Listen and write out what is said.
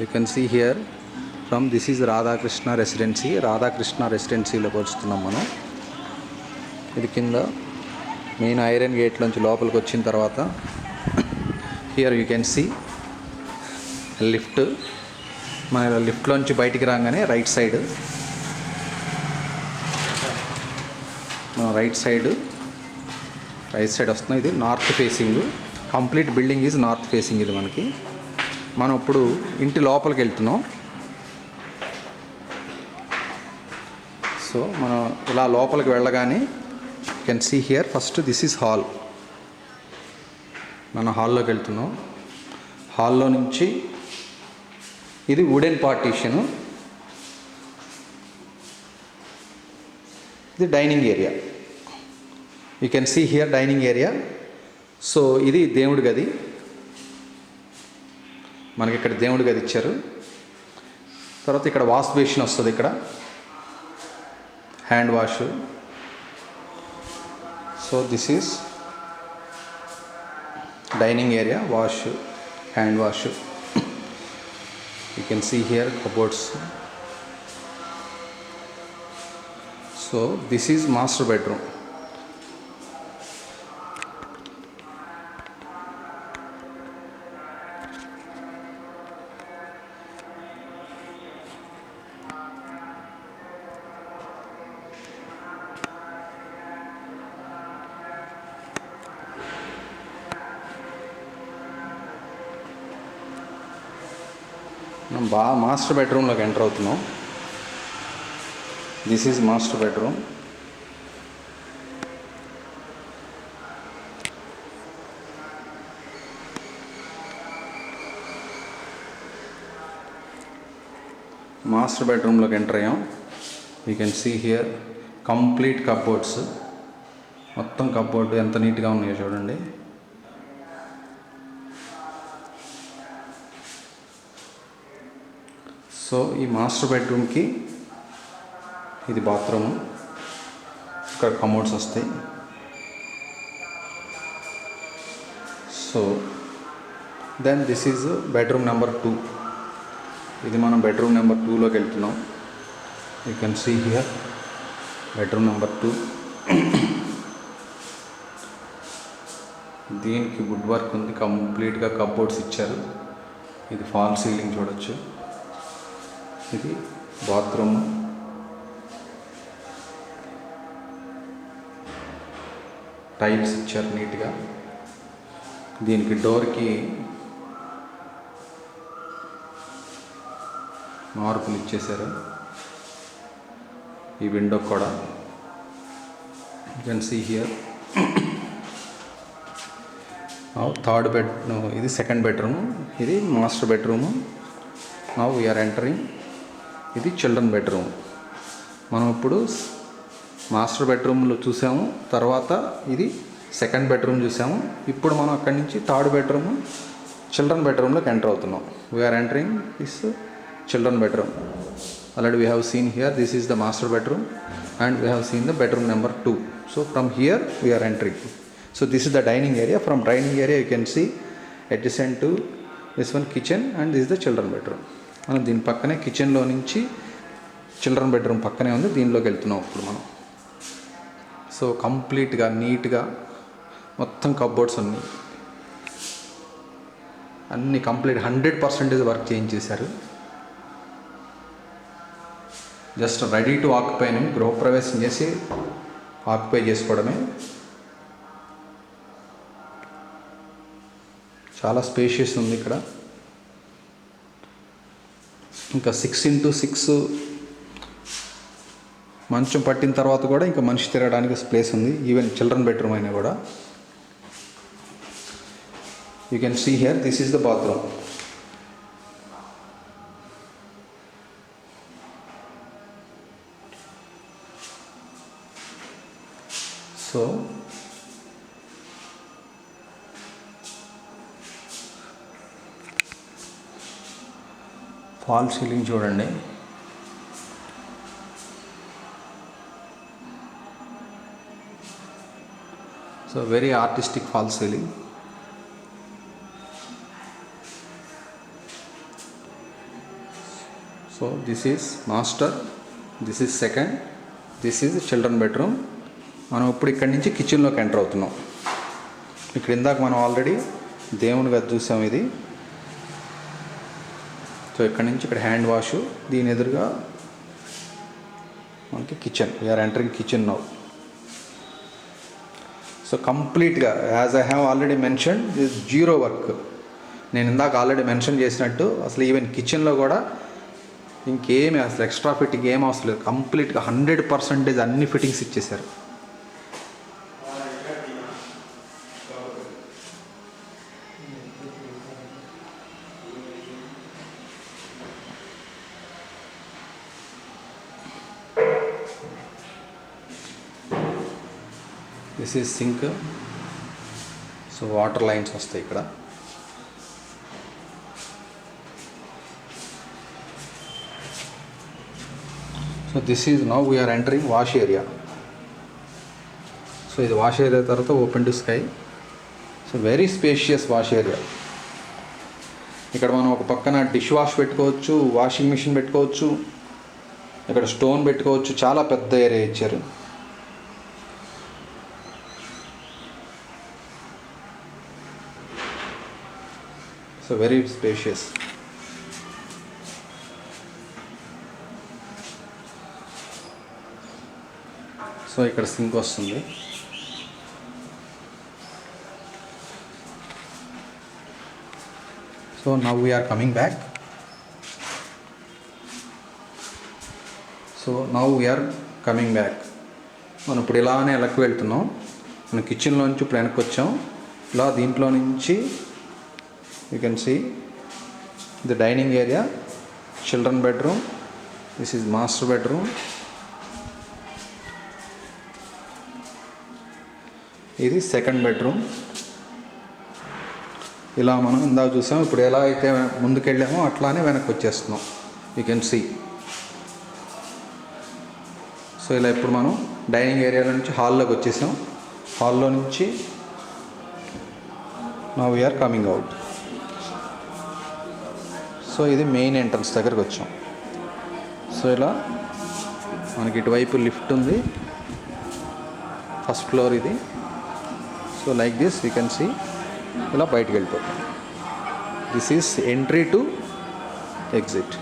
You can see here from this is Radhakrishna Residency. Radhakrishna Residencyలోకి వస్తున్నాం మనం. ఇది కింద మెయిన్ ఐరన్ గేట్ నుంచి లోపలికి వచ్చిన తర్వాత here you can see lift. మన లిఫ్ట్లోంచి బయటికి రాగానే రైట్ సైడ్ వస్తుంది. ఇది north facing. Complete building is north facing. ఇది మనకి మనం ఇప్పుడు ఇంటి లోపలికి వెళ్తున్నాం. సో మనం ఇలా లోపలికి వెళ్ళగానే you can see here first this is hall. మనం హాల్లోకి వెళ్తున్నాం. హాల్లో నుంచి ఇది వుడెన్ పార్టీషను. ఇది dining area. You can see here dining area. So ఇది దేవుడి గది. మనకి ఇక్కడ దేవుడి గది ఇచ్చారు. తర్వాత ఇక్కడ వాష్ బేసిన్ వస్తుంది. ఇక్కడ hand wash. So this is dining area, wash, hand wash. You can see here cupboards. So this is master bedroom. మనం మాస్టర్ బెడ్రూమ్లోకి ఎంటర్ అవుతున్నాం. This is master bedroom. Master బెడ్రూమ్లోకి ఎంటర్ అయ్యాం. You can see here complete cupboards. మొత్తం cupboard ఎంత నీట్గా ఉన్నాయో చూడండి. సో ఈ మాస్టర్ బెడ్రూమ్కి ఇది బాత్రూము. ఇక్కడ కమోడ్స్ వస్తాయి. So then this is bedroom number 2. ఇది మనం బెడ్రూమ్ నెంబర్ 2లోకి వెళ్తున్నాం. You can see here bedroom number 2. దీనికి వుడ్ వర్క్ ఉంది. కంప్లీట్గా కప్బోర్డ్స్ ఇచ్చారు. ఇది ఫాల్ సీలింగ్ చూడొచ్చు. ఇది బాత్రూమ్. టైల్స్ ఇచ్చారు నీట్గా. దీనికి డోర్కి మార్పులు ఇచ్చేసారు. ఈ విండో కూడా you can see here. Third bed. ఇది సెకండ్ బెడ్రూమ్. ఇది master bedroom. Now we're entering. ఇది చిల్డ్రన్ బెడ్రూమ్. మనం ఇప్పుడు మాస్టర్ బెడ్రూమ్లో చూసాము. తర్వాత ఇది సెకండ్ బెడ్రూమ్ చూసాము. ఇప్పుడు మనం అక్కడి నుంచి థర్డ్ బెడ్రూమ్ చిల్డ్రన్ బెడ్రూమ్లోకి ఎంటర్ అవుతున్నాం. We're entering this children bedroom. Already we have seen here this is the master bedroom and we have seen the bedroom number 2. So from here we're entering. So this is the dining area. From dining area you can see adjacent to this one kitchen and this is the children bedroom. మనం దీని పక్కనే కిచెన్లో నుంచి children bedroom పక్కనే ఉంది. దీనిలోకి వెళ్తున్నాం ఇప్పుడు మనం. సో కంప్లీట్గా నీట్గా మొత్తం కప్బోర్డ్స్ ఉన్నాయి. అన్నీ కంప్లీట్ 100% వర్క్ చేయించేశారు. Just ready to occupy. గృహప్రవేశం చేసి ఆక్యుపై చేసుకోవడమే. చాలా స్పేషియస్ ఉంది ఇక్కడ. ఇంకా 6x6 మంచం పట్టిన తర్వాత కూడా ఇంకా మనిషి తిరగడానికి ప్లేస్ ఉంది. ఈవెన్ చిల్డ్రన్ బెడ్రూమ్ అయినా కూడా. You can see here this is the bathroom. So false ceiling చూడండి. So very artistic false ceiling. So this is master, this is second, this is children bedroom. మనం ఇప్పుడు ఇక్కడి నుంచి కిచెన్లోకి enter అవుతున్నాం. ఇక్కడ ఇందాక మనం ఆల్రెడీ దేవుని గది చూసాం ఇది. సో ఇక్కడ నుంచి ఇక్కడ హ్యాండ్ వాష్, దీని ఎదురుగా మనకి kitchen. We're entering kitchen now. So కంప్లీట్గా as I have already mention this zero work. నేను ఇందాక ఆల్రెడీ మెన్షన్ చేసినట్టు అసలు ఈవెన్ కిచెన్లో కూడా ఇంకేమీ అసలు ఎక్స్ట్రా ఫిట్టింగ్ ఏం అవసరం లేదు. కంప్లీట్గా 100% అన్ని ఫిట్టింగ్స్ ఇచ్చేసారు. This is sink. So water lines వస్తాయి ఇక్కడ. So this is now we're entering wash area. So ఇది వాష్ ఏరియా తర్వాత open to sky. So very spacious wash area. ఇక్కడ మనం ఒక పక్కన డిష్ వాష్ పెట్టుకోవచ్చు, వాషింగ్ మిషన్ పెట్టుకోవచ్చు, ఇక్కడ స్టోన్ పెట్టుకోవచ్చు. చాలా పెద్ద ఏరియా ఇచ్చారు. So very spacious. సో ఇక్కడ సింక్ వస్తుంది. So now we're coming back. మనం ఇప్పుడు ఇలానే వెనక్కి వెళ్తున్నాం. మనం కిచెన్లోంచి ఇప్పుడు వెనక్కి వచ్చాం. ఇలా దీంట్లో నుంచి you can see the dining area, children bedroom, this is master bedroom, ఇది సెకండ్ బెడ్రూమ్. ఇలా మనం ఇందాక చూసాం. ఇప్పుడు ఎలా అయితే ముందుకెళ్ళామో అట్లానే వెనక్కి వచ్చేస్తున్నాం. You can see. సో ఇలా ఇప్పుడు మనం డైనింగ్ ఏరియాలో నుంచి హాల్లోకి వచ్చేసాం. హాల్లో నుంచి now we're coming out. So ఇది మెయిన్ ఎంట్రన్స్ దగ్గరికి వచ్చాం. సో ఇలా మనకి ఇటువైపు లిఫ్ట్ ఉంది, ఫస్ట్ ఫ్లోర్ ఇది. So like this you can see. ఇలా బయటికి వెళ్ళిపోతాం. This is entry to exit.